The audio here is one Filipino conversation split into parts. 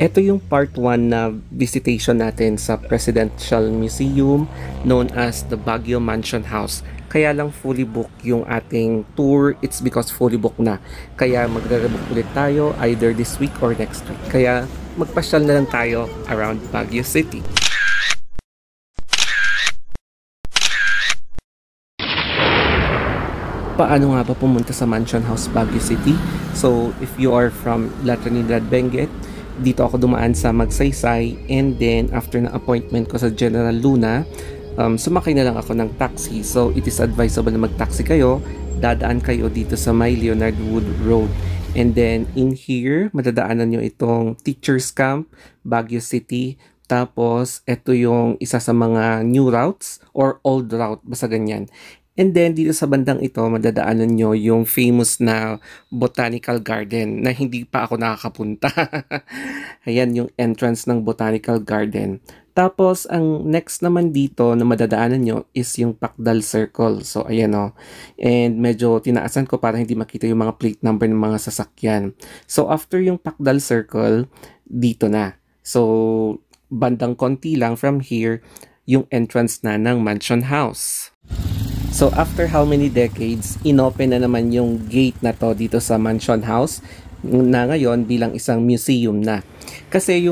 Ito yung part 1 na visitation natin sa Presidential Museum known as the Baguio Mansion House. Kaya lang fully booked yung ating tour, it's because fully booked na. Kaya magre-rebook ulit tayo either this week or next week. Kaya magpasyal na lang tayo around Baguio City. Paano nga ba pumunta sa Mansion House Baguio City? So if you are from La Trinidad, Benguet, dito ako dumaan sa Magsaysay, and then after na appointment ko sa General Luna, sumakay na lang ako ng taxi. So it is advisable na mag-taxi kayo, dadaan kayo dito sa may Leonard Wood Road, and then in here madadaanan nyo itong Teachers Camp, Baguio City. Tapos ito yung isa sa mga new routes or old route, basta ganyan. And then dito sa bandang ito madadaanan nyo yung famous na Botanical Garden na hindi pa ako nakakapunta. Ayan yung entrance ng Botanical Garden. Tapos ang next naman dito na madadaanan nyo is yung Pacdal Circle. So ayan o. And medyo tinaasan ko para hindi makita yung mga plate number ng mga sasakyan. So after yung Pacdal Circle, dito na. So bandang konti lang from here, yung entrance na ng Mansion House. So after how many decades, inopen na naman yung gate na to dito sa Mansion House na ngayon bilang isang museum na. Kasi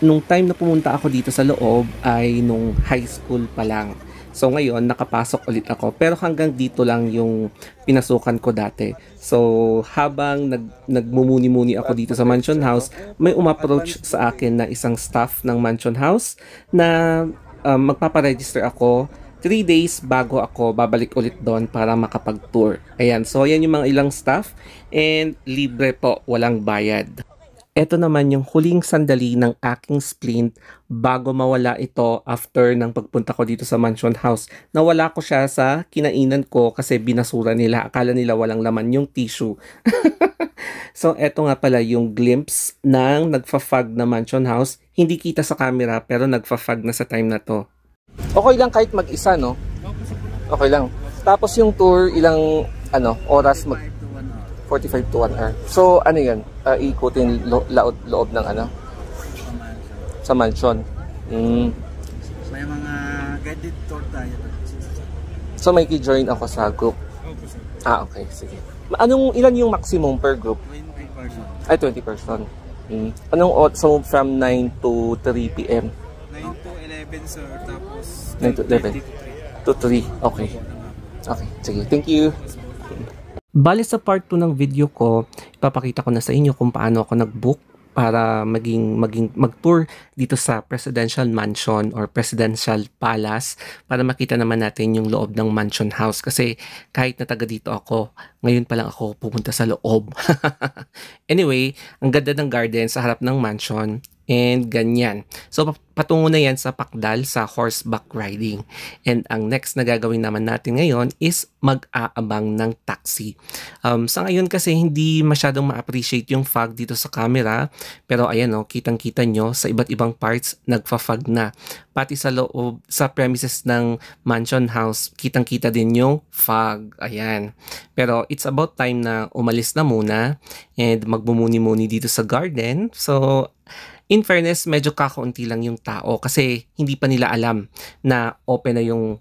nung time na pumunta ako dito sa loob ay nung high school pa lang. So ngayon nakapasok ulit ako, pero hanggang dito lang yung pinasukan ko dati. So habang nagmumuni-muni ako dito sa Mansion House, may umapproach sa akin na isang staff ng Mansion House na magpaparegister ako 3 days bago ako babalik ulit doon para makapag-tour. Ayan, so yan yung mga ilang staff and libre po, walang bayad. Ito naman yung huling sandali ng aking splint bago mawala ito after ng pagpunta ko dito sa Mansion House. Nawala ko siya sa kinainan ko kasi binasura nila. Akala nila walang laman yung tissue. So eto nga pala yung glimpse ng nagfa-fog na Mansion House. Hindi kita sa camera pero nagfa-fog na sa time na to. Okay lang kahit mag-isa, no? Okay lang. Tapos yung tour, ilang oras 45 to 1 hour. So, ano yan? Ikutin loob ng sa mansion. May mga guided tour tayo. So, may ki-join ako sa group. Okay. Sige. Ilan yung maximum per group? 20 person. Ay, 20 person. So, from 9 to 3 p.m.? 9 to 11, sir. Tapos 9 to 11? To 3. Okay. Okay. Sige. Thank you. Bali sa part 2 ng video ko, ipapakita ko na sa inyo kung paano ako nag-book para mag-tour dito sa Presidential Mansion or Presidential Palace para makita naman natin yung loob ng Mansion House. Kasi kahit na taga dito ako, ngayon pa lang ako pupunta sa loob. Anyway, ang ganda ng garden sa harap ng mansion. And ganyan. So, patungo na yan sa Pacdal sa horseback riding. And ang next na gagawin naman natin ngayon is mag-aabang ng taxi. Sa ngayon kasi hindi masyadong ma-appreciate yung fog dito sa camera. Pero ayan kitang-kita nyo sa iba't ibang parts, nagfa-fog na. Pati sa loob, sa premises ng Mansion House, kitang-kita din yung fog. Ayan. Pero it's about time na umalis na muna and magbumuni-muni dito sa garden. So, in fairness, medyo kakaunti lang yung tao kasi hindi pa nila alam na open na yung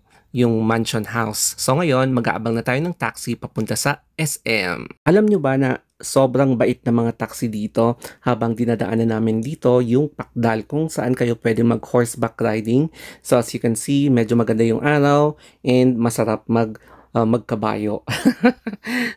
Mansion House. So ngayon, mag-aabang na tayo ng taxi papunta sa SM. Alam nyo ba na sobrang bait na mga taxi dito habang dinadaanan namin dito yung Pacdal kung saan kayo pwede mag-horseback riding. So as you can see, medyo maganda yung araw and masarap magkabayo.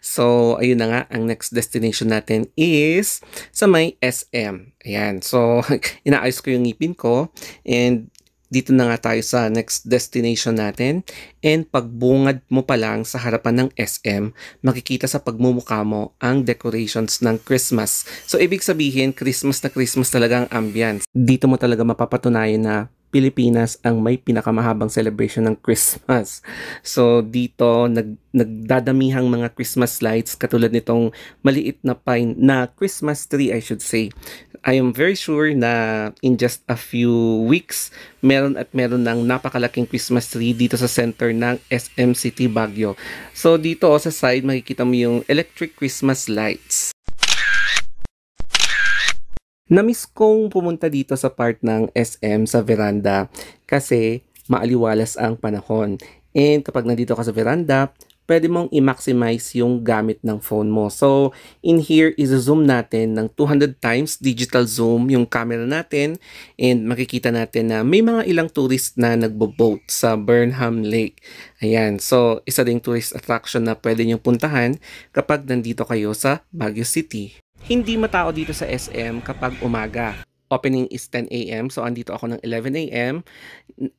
So, ayun na nga, ang next destination natin is sa may SM. Ayan. So, inaayos ko yung ngipin ko and dito na nga tayo sa next destination natin. And pagbungad mo pa lang sa harapan ng SM, makikita sa pagmumukha mo ang decorations ng Christmas. So, ibig sabihin, Christmas na Christmas talaga ang ambience. Dito mo talaga mapapatunayan na Pilipinas ang may pinakamahabang celebration ng Christmas. So dito nagdadamihang mga Christmas lights katulad nitong maliit na Christmas tree, I should say. I am very sure na in just a few weeks meron ng napakalaking Christmas tree dito sa center ng SM City Baguio. So dito sa side makikita mo yung electric Christmas lights. Namiss kong pumunta dito sa part ng SM sa veranda kasi maaliwalas ang panahon. And kapag nandito ka sa veranda, pwede mong i-maximize yung gamit ng phone mo. So, in here, i-zoom natin ng 200 times digital zoom yung camera natin and makikita natin na may mga ilang tourist na nagbo-boat sa Burnham Lake. Ayan, so isa ding tourist attraction na pwede niyong puntahan kapag nandito kayo sa Baguio City. Hindi matao dito sa SM kapag umaga. Opening is 10 a.m. So, andito ako ng 11 a.m.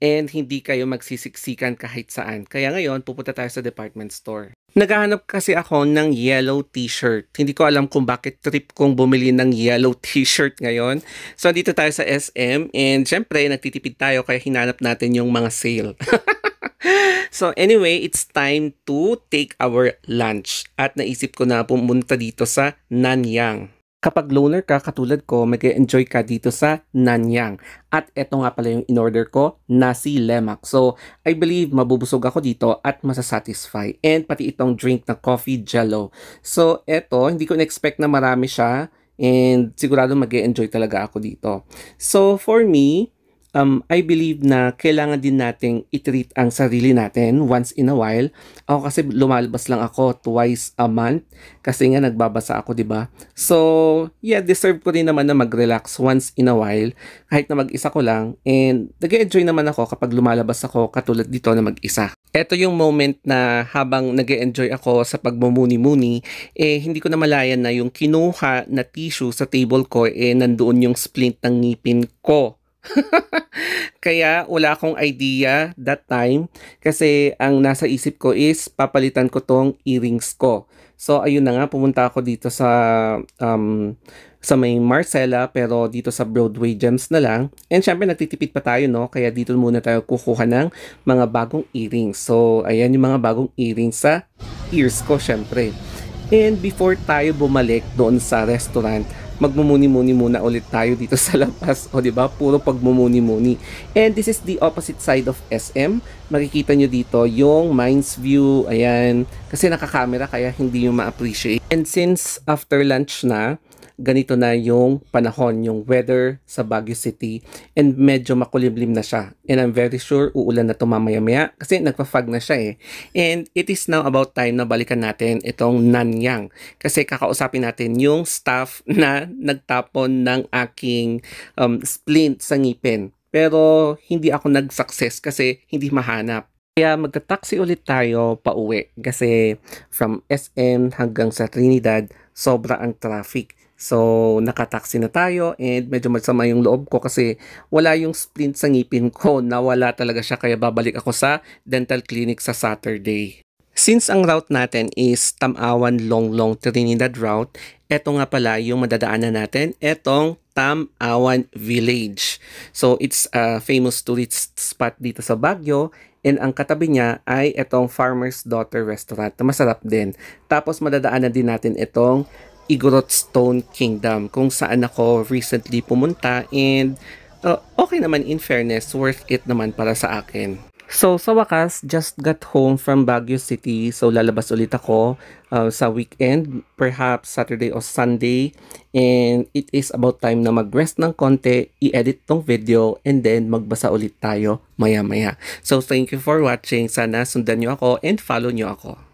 And hindi kayo magsisiksikan kahit saan. Kaya ngayon, pupunta tayo sa department store. Naghahanap kasi ako ng yellow t-shirt. Hindi ko alam kung bakit trip kong bumili ng yellow t-shirt ngayon. So, andito tayo sa SM. And syempre, nagtitipid tayo kaya hinanap natin yung mga sale. So anyway, it's time to take our lunch. At naisip ko na pumunta dito sa Nanyang. Kapag loner ka, katulad ko, mag-enjoy ka dito sa Nanyang. At eto nga pala yung in-order ko, nasi lemak. So, I believe mabubusog ako dito at masasatisfy. And pati itong drink na coffee jello. So, eto, hindi ko na-expect na marami siya. And sigurado mag-enjoy talaga ako dito. So, for me, I believe na kailangan din nating i-treat ang sarili natin once in a while. Ako kasi lumalabas lang ako twice a month kasi nga nagbabasa ako, 'di ba? So, yeah, deserve ko din naman na mag-relax once in a while kahit na mag-isa ko lang, and nag-enjoy naman ako kapag lumalabas ako katulad dito na mag-isa. Ito yung moment na habang nag-enjoy ako sa pagmumuni-muni, hindi ko na malayan na yung kinuha na tissue sa table ko, nandoon yung splint ng ngipin ko. Kaya wala akong idea that time kasi ang nasa isip ko is papalitan ko tong earrings ko. So ayun na nga, pumunta ako dito sa may Marcella, pero dito sa Broadway Gems na lang. And syempre nagtitipid pa tayo, no? Kaya dito muna tayo kukuha ng mga bagong earrings. So ayan yung mga bagong earrings sa ears ko syempre. And before tayo bumalik doon sa restaurant, magmumuni-muni muna ulit tayo dito sa labas. O, di ba? Puro pagmumuni-muni. And this is the opposite side of SM. Makikita nyo dito yung Mines View. Ayan. Kasi nakakamera kaya hindi nyo ma-appreciate. And since after lunch na, ganito na yung panahon, yung weather sa Baguio City, and medyo makulimlim na siya. And I'm very sure uulan na ito mamaya-maya kasi nagpa-fog na siya eh. And it is now about time na balikan natin itong Nanyang kasi kakausapin natin yung staff na nagtapon ng aking splint sa ngipin. Pero hindi ako nag-success kasi hindi mahanap. Kaya magta-taxi ulit tayo pauwi kasi from SM hanggang sa Trinidad, sobra ang traffic. So, nakataksi na tayo and medyo masama yung loob ko kasi wala yung splint sa ngipin ko. Nawala talaga siya kaya babalik ako sa dental clinic sa Saturday. Since ang route natin is Tamawan Longlong Trinidad route, eto nga pala yung madadaanan natin, etong Tamawan Village. So, it's a famous tourist spot dito sa Baguio. And ang katabi niya ay itong Farmer's Daughter Restaurant na masarap din. Tapos madadaanan din natin itong Igorot Stone Kingdom kung saan ako recently pumunta, and okay naman, in fairness, worth it naman para sa akin. So sa wakas, just got home from Baguio City. So lalabas ulit ako sa weekend, perhaps Saturday or Sunday. And it is about time na mag-rest ng konti, i-edit tong video, and then magbasa ulit tayo maya-maya. So thank you for watching. Sana sundan nyo ako and follow nyo ako.